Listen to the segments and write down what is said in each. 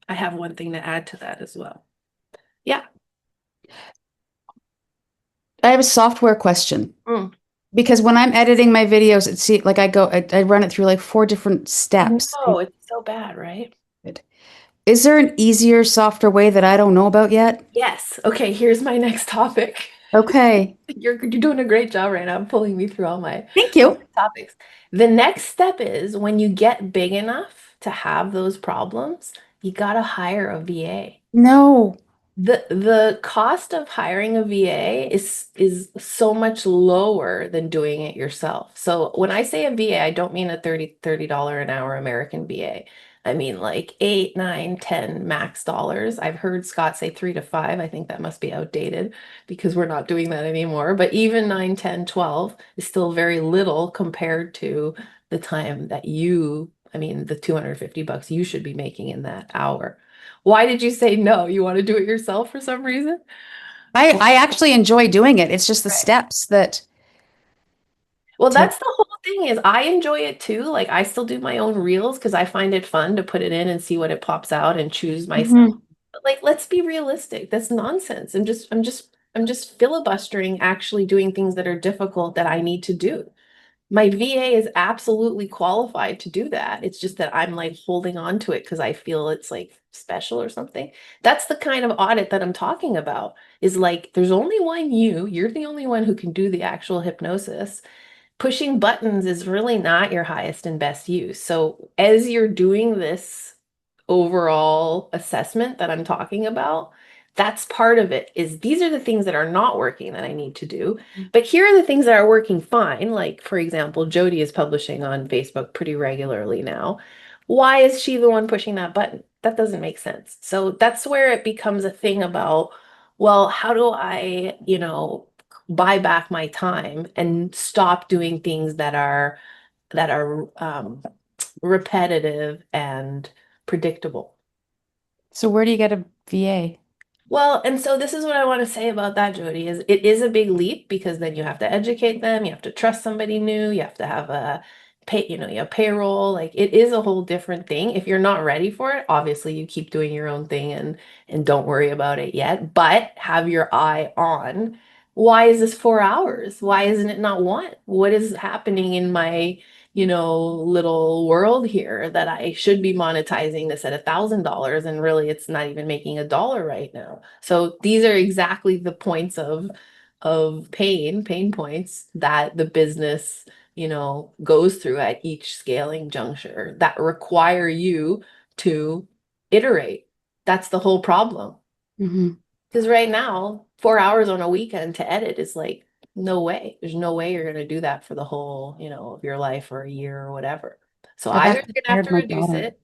I have one thing to add to that as well. Yeah. I have a software question Mm. because when I'm editing my videos, I run it through like four different steps. No, it's so bad, right? Is there an easier, softer way that I don't know about yet? Yes. Okay, here's my next topic. Okay. You're doing a great job right now, pulling me through Thank all you. my topics. The next step is when you get big enough to have those problems, you gotta hire a VA. No. The cost of hiring a VA is so much lower than doing it yourself. So when I say a VA, I don't mean a $30 an hour American VA. I mean like 8, 9, 10 max dollars. I've heard Scott say 3 to 5. I think that must be outdated because we're not doing that anymore. But even 9, 10, 12 is still very little compared to the time that I mean, the 250 bucks you should be making in that hour. Why did you say no? You want to do it yourself for some reason? I actually enjoy doing it. It's just the Right. steps that Well, take. that's the whole thing is I enjoy it too. Like I still do my own reels because I find it fun to put it in and see what it pops out and choose myself. Mhm. But like, let's be realistic. That's nonsense. I'm just filibustering actually doing things that are difficult that I need to do. My VA is absolutely qualified to do that. It's just that I'm like holding on to it because I feel it's like special or something. That's the kind of audit that I'm talking about, is like there's only one you're the only one who can do the actual hypnosis. Pushing buttons is really not your highest and best use. So as you're doing this overall assessment that I'm talking about, that's part of it, is these are the things that are not working that I need to do. But here are the things that are working fine. Like, for example, Jody is publishing on Facebook pretty regularly now. Why is she the one pushing that button? That doesn't make sense. So that's where it becomes a thing about, well, how do I, buy back my time and stop doing things that are repetitive and predictable. So where do you get a VA? Well, and so this is what I want to say about that, Jody, is it is a big leap because then you have to educate them, you have to trust somebody new, you have to have a you have payroll, like it is a whole different thing. If you're not ready for it, obviously you keep doing your own thing and don't worry about it yet, but have your eye on why is this 4 hours? Why isn't it not one? What is happening in my little world here that I should be monetizing this at $1,000 and really it's not even making $1 right now. So these are exactly the points of pain points that the business, goes through at each scaling juncture that require you to iterate. That's the whole problem. Hmm. Because right now, 4 hours on a weekend to edit is like, no way. There's no way you're going to do that for the whole, of your life or a year or whatever. So I've either you're actually going to have hired to my reduce daughter. it,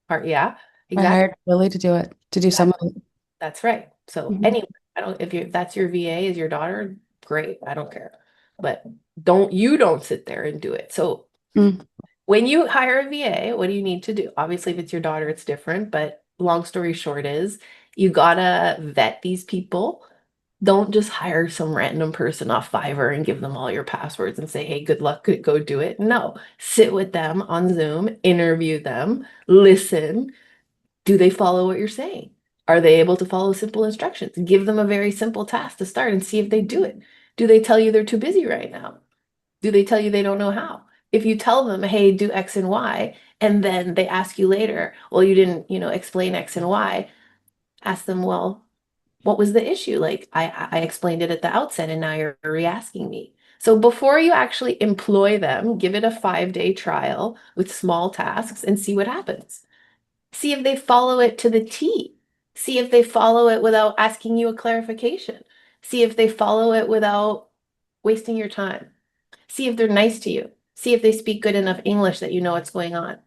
or yeah, I exactly. hired Lily to do it, to do some That, of it. that's right. So Mhm. anyway, I don't if that's your VA is your daughter, great. I don't care. But don't sit there and do it. So Mm. when you hire a VA, what do you need to do? Obviously, if it's your daughter, it's different, but long story short is you gotta vet these people. Don't just hire some random person off Fiverr and give them all your passwords and say, hey, good luck, go do it. No, sit with them on Zoom, interview them, listen. Do they follow what you're saying? Are they able to follow simple instructions? Give them a very simple task to start and see if they do it. Do they tell you they're too busy right now? Do they tell you they don't know how? If you tell them, hey, do X and Y, and then they ask you later, well, you didn't, explain X and Y, ask them, well, what was the issue? Like I explained it at the outset and now you're re-asking me. So before you actually employ them, give it a 5-day trial with small tasks and see what happens. See if they follow it to the T. See if they follow it without asking you a clarification. See if they follow it without wasting your time. See if they're nice to you. See if they speak good enough English that you know what's going on.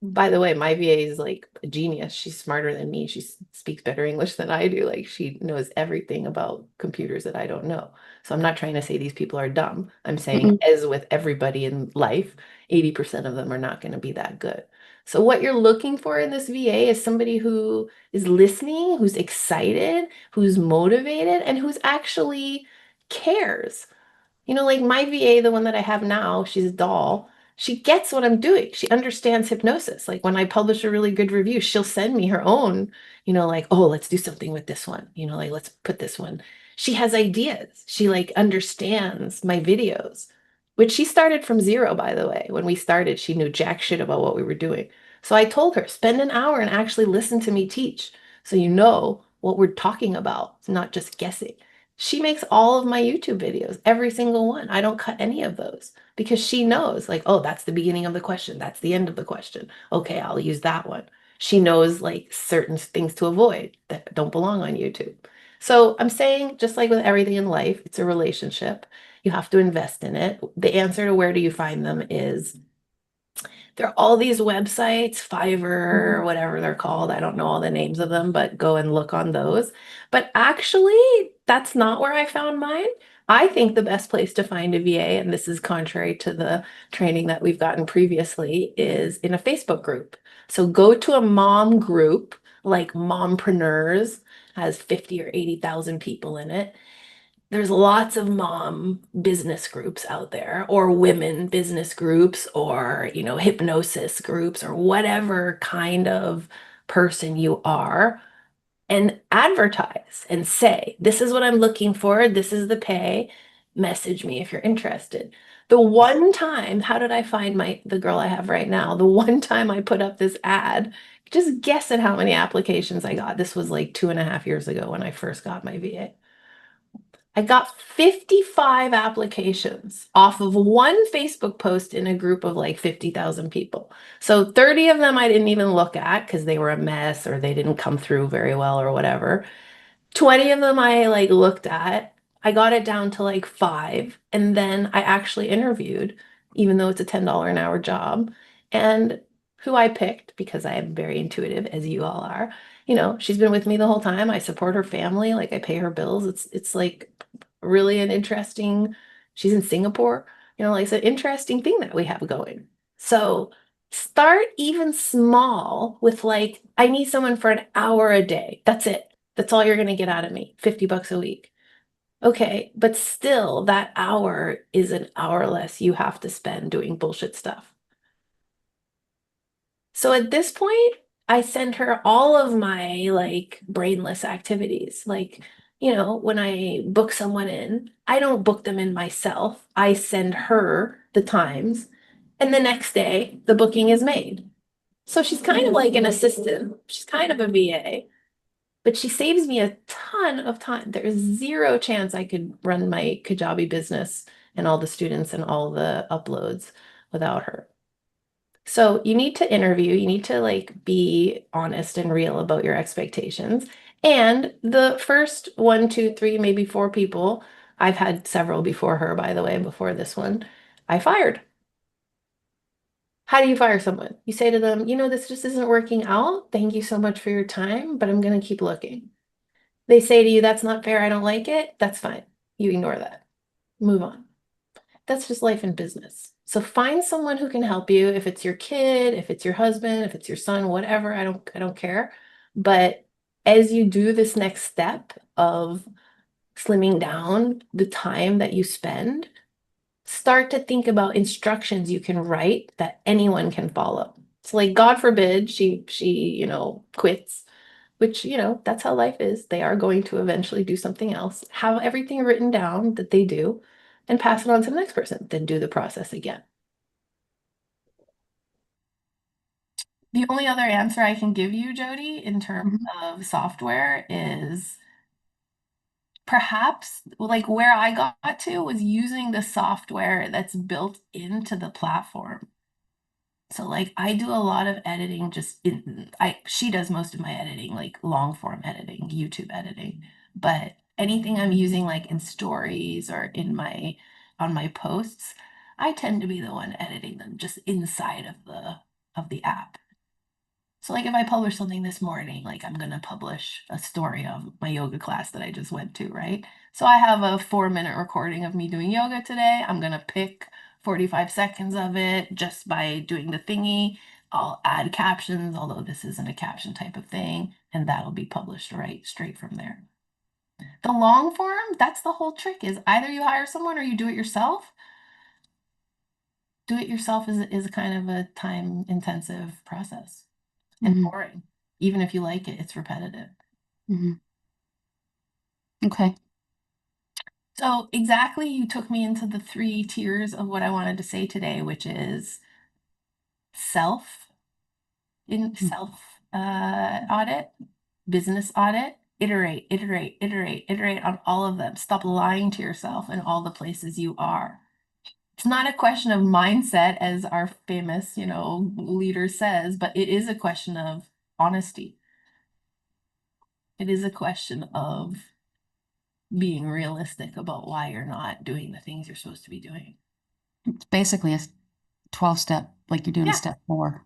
By the way, my VA is like a genius. She's smarter than me. She speaks better English than I do. Like she knows everything about computers that I don't know. So I'm not trying to say these people are dumb. I'm saying, Mm-mm. as with everybody in life, 80% of them are not going to be that good. So what you're looking for in this VA is somebody who is listening, who's excited, who's motivated, and who's actually cares. Like my VA, the one that I have now, she's a doll. She gets what I'm doing. She understands hypnosis. Like when I publish a really good review, she'll send me her own, like, oh, let's do something with this one, like let's put this one. She has ideas. She like understands my videos, which she started from zero, by the way. When we started, she knew jack shit about what we were doing. So I told her, spend an hour and actually listen to me teach so you know what we're talking about, not just guessing. She makes all of my YouTube videos, every single one. I don't cut any of those because she knows, like, oh, that's the beginning of the question. That's the end of the question. Okay, I'll use that one. She knows like certain things to avoid that don't belong on YouTube. So I'm saying, just like with everything in life, it's a relationship. You have to invest in it. The answer to where do you find them is there are all these websites, Fiverr, whatever they're called. I don't know all the names of them, but go and look on those. But actually, that's not where I found mine. I think the best place to find a VA, and this is contrary to the training that we've gotten previously, is in a Facebook group. So go to a mom group like Mompreneurs, has 50 or 80,000 people in it. There's lots of mom business groups out there, or women business groups, or, hypnosis groups, or whatever kind of person you are, and advertise and say, this is what I'm looking for. This is the pay. Message me if you're interested. The one time, how did I find the girl I have right now? The one time I put up this ad, just guess at how many applications I got. This was like 2.5 years ago when I first got my VA. I got 55 applications off of one Facebook post in a group of like 50,000 people. So 30 of them I didn't even look at because they were a mess or they didn't come through very well or whatever. 20 of them I like looked at. I got it down to like five. And then I actually interviewed, even though it's a $10 an hour job. And who I picked, because I am very intuitive, as you all are, she's been with me the whole time. I support her family, like I pay her bills. It's like really an interesting, she's in Singapore, like it's an interesting thing that we have going. So start even small with like, I need someone for an hour a day. That's it. That's all you're going to get out of me, $50 a week. Okay, but still, that hour is an hour less you have to spend doing bullshit stuff. So at this point, I send her all of my like brainless activities. Like, when I book someone in, I don't book them in myself. I send her the times, and the next day, the booking is made. So she's kind of like an assistant. She's kind of a VA, but she saves me a ton of time. There is zero chance I could run my Kajabi business and all the students and all the uploads without her. So you need to interview, you need to like be honest and real about your expectations. And the first one, two, three, maybe four people, I've had several before her, by the way, before this one, I fired. How do you fire someone? You say to them, this just isn't working out. Thank you so much for your time, but I'm going to keep looking. They say to you, that's not fair. I don't like it. That's fine. You ignore that. Move on. That's just life and business. So find someone who can help you. If it's your kid, if it's your husband, if it's your son, whatever, I don't care. But as you do this next step of slimming down the time that you spend, start to think about instructions you can write that anyone can follow. So like God forbid she quits, which, that's how life is. They are going to eventually do something else. Have everything written down that they do and pass it on to the next person, then do the process again. The only other answer I can give you, Jody, in terms Mhm. of software is perhaps like where I got to was using the software that's built into the platform. So like I do a lot of editing just she does most of my editing, like long form editing, YouTube editing. But anything I'm using like in stories or in my on my posts, I tend to be the one editing them just inside of the app. So like if I publish something this morning, like I'm gonna publish a story of my yoga class that I just went to, right? So I have a 4-minute recording of me doing yoga today. I'm gonna pick 45 seconds of it just by doing the thingy. I'll add captions, although this isn't a caption type of thing, and that'll be published right straight from there. The long form, that's the whole trick is either you hire someone or you do it yourself. Do it yourself is kind of a time intensive process and Hmm. boring. Even if you like it, it's repetitive. Hmm. Okay. So exactly, you took me into the three tiers of what I wanted to say today, which is self self audit, business audit, iterate on all of them. Stop lying to yourself in all the places you are. It's not a question of mindset, as our famous, leader says, but it is a question of honesty. It is a question of being realistic about why you're not doing the things you're supposed to be doing. It's basically a 12 step, like you're doing a Yeah, step 4.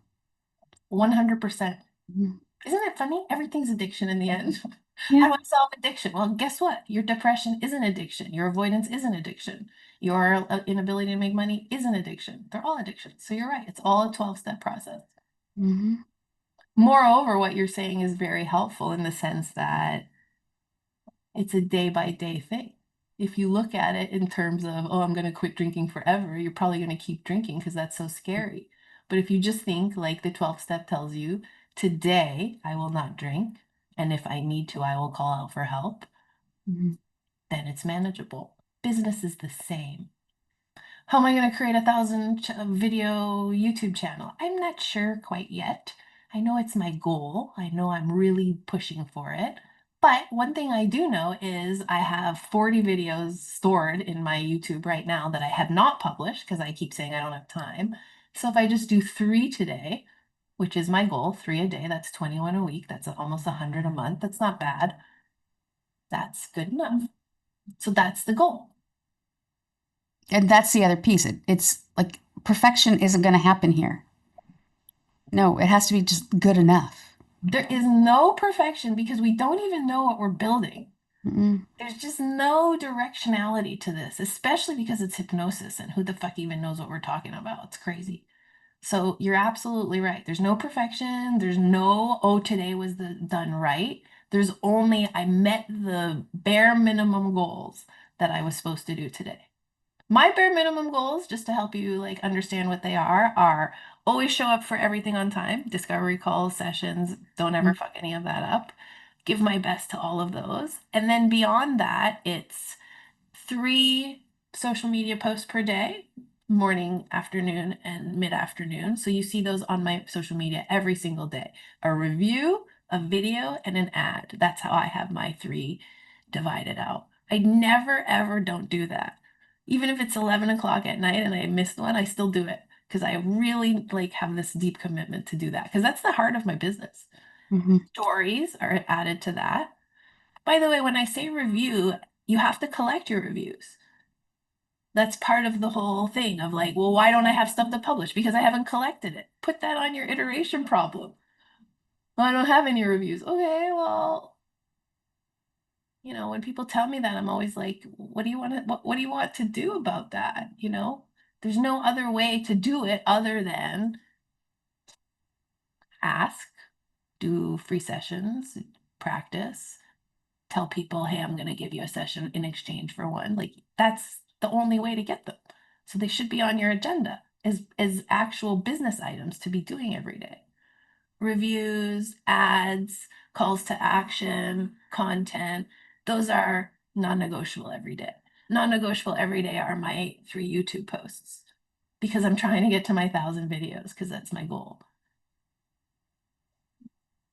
100%. Mhm. Isn't it funny? Everything's addiction in the end. How Yeah. do I solve addiction? Well, guess what? Your depression is an addiction. Your avoidance is an addiction. Your inability to make money is an addiction. They're all addictions. So you're right. It's all a 12-step process. Hmm. Moreover, what you're saying is very helpful in the sense that it's a day by day thing. If you look at it in terms of, oh, I'm going to quit drinking forever, you're probably going to keep drinking because that's so scary. But if you just think like the 12 step tells you, today I will not drink, and if I need to, I will call out for help, Hmm. then it's manageable. Business is the same. How am I going to create 1,000 video YouTube channel? I'm not sure quite yet. I know it's my goal. I know I'm really pushing for it. But one thing I do know is I have 40 videos stored in my YouTube right now that I have not published because I keep saying I don't have time. So if I just do three today, which is my goal, three a day, that's 21 a week. That's almost 100 a month. That's not bad. That's good enough. So that's the goal. And that's the other piece. It's like perfection isn't going to happen here. No, it has to be just good enough. There is no perfection because we don't even know what we're building. Mm-mm. There's just no directionality to this, especially because it's hypnosis and who the fuck even knows what we're talking about? It's crazy. So you're absolutely right. There's no perfection. There's no, oh, today was done right. There's only, I met the bare minimum goals that I was supposed to do today. My bare minimum goals, just to help you like understand what they are always show up for everything on time, discovery calls, sessions, don't ever fuck any of that up. Give my best to all of those. And then beyond that, it's three social media posts per day, morning, afternoon, and mid-afternoon. So you see those on my social media every single day. A review, a video, and an ad. That's how I have my three divided out. I never ever don't do that. Even if it's 11 o'clock at night and I missed one, I still do it because I really like have this deep commitment to do that because that's the heart of my business. Mm-hmm. Stories are added to that. By the way, when I say review, you have to collect your reviews. That's part of the whole thing of like, well, why don't I have stuff to publish? Because I haven't collected it. Put that on your iteration problem. Well, I don't have any reviews. Okay, well, when people tell me that, I'm always like, what do you want to what do you want to do about that? There's no other way to do it other than ask, do free sessions, practice, tell people, hey, I'm going to give you a session in exchange for one. Like that's the only way to get them. So they should be on your agenda as actual business items to be doing every day. Reviews, ads, calls to action, content, those are non-negotiable every day. Non-negotiable every day are my three YouTube posts because I'm trying to get to my 1,000 videos because that's my goal.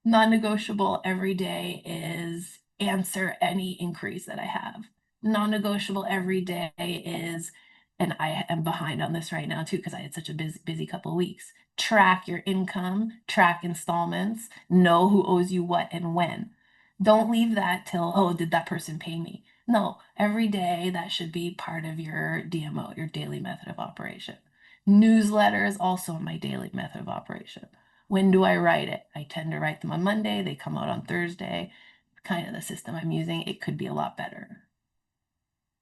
Non-negotiable every day is answer any inquiries that I have. Non-negotiable every day is, and I am behind on this right now too because I had such a busy couple of weeks. Track your income, track installments, know who owes you what and when. Don't leave that till, oh, did that person pay me? No, every day that should be part of your DMO, your daily method of operation. Newsletter is also my daily method of operation. When do I write it? I tend to write them on Monday. They come out on Thursday. Kind of the system I'm using. It could be a lot better.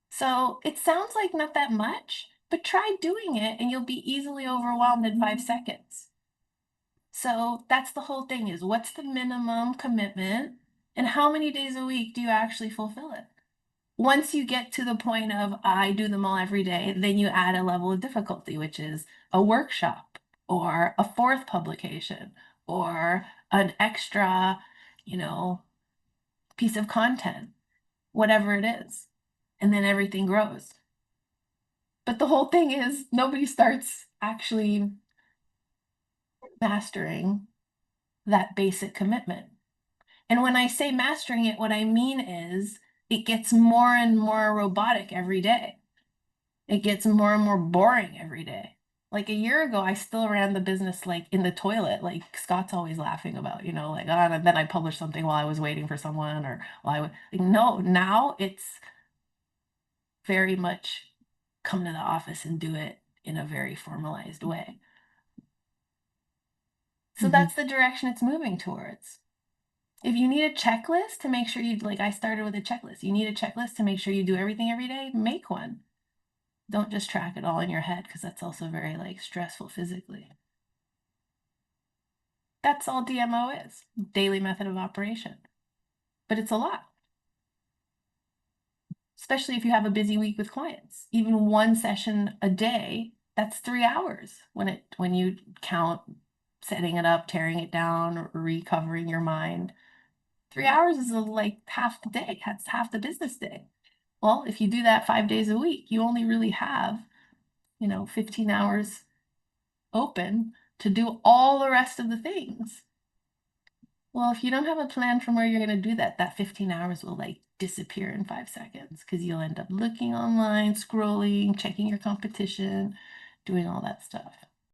So it sounds like not that much, but try doing it and you'll be easily overwhelmed in 5 seconds. So that's the whole thing is what's the minimum commitment and how many days a week do you actually fulfill it? Once you get to the point of I do them all every day, then you add a level of difficulty, which is a workshop or a fourth publication or an extra, you know, piece of content, whatever it is. And then everything grows. But the whole thing is nobody starts actually mastering that basic commitment. And when I say mastering it, what I mean is it gets more and more robotic every day. It gets more and more boring every day. Like a year ago, I still ran the business like in the toilet, like Scott's always laughing about, like, oh, and then I published something while I was waiting for someone or while I was like, no, now it's very much come to the office and do it in a very formalized way. So Mm-hmm. that's the direction it's moving towards. If you need a checklist to make sure you, like I started with a checklist, you need a checklist to make sure you do everything every day, make one. Don't just track it all in your head because that's also very like stressful physically. That's all DMO is, daily method of operation. But it's a lot, especially if you have a busy week with clients. Even one session a day, that's 3 hours when you count setting it up, tearing it down, recovering your mind. 3 hours is like half the day. That's half the business day. Well, if you do that 5 days a week, you only really have, 15 hours open to do all the rest of the things. Well, if you don't have a plan from where you're going to do that, that 15 hours will like disappear in 5 seconds because you'll end up looking online, scrolling, checking your competition, doing all that stuff.